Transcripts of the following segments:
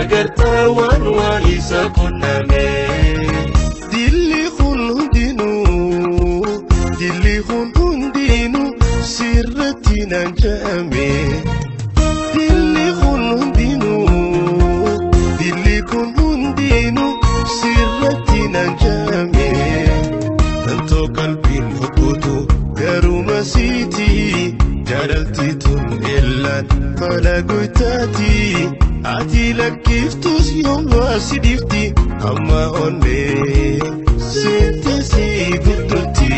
agartawan waan isa kunname dilli kun hundinu sirratti nan ja'ame dilli kun hundinu sirratti nan ja'ame tanto qalbiin hubbutu garuma siiti jaalalti tun illaan fala goytaati ati lakkiftus yooma si difti amma onnee sitti si guddutti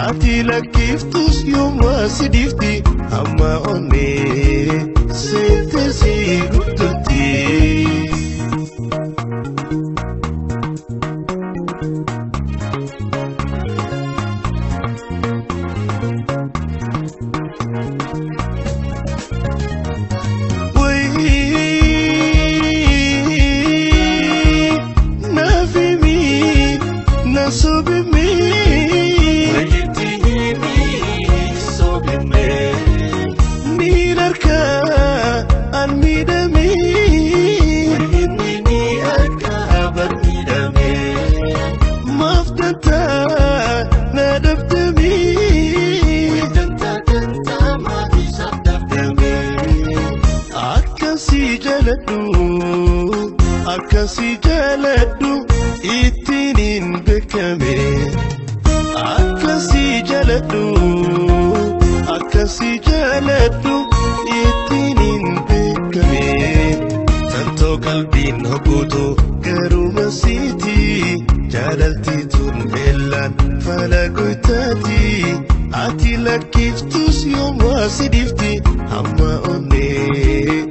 ati lakkiftus yooma si difti amma onnee sitti si guddutti akkasi jaaladhu ittiin beekame akkasi jaaladhu ittiin beekame tanto qalbiin hubbutu garuma siiti jaalalti tun illaan fala goytaati ati lakkiftus yooma si difti amma onnee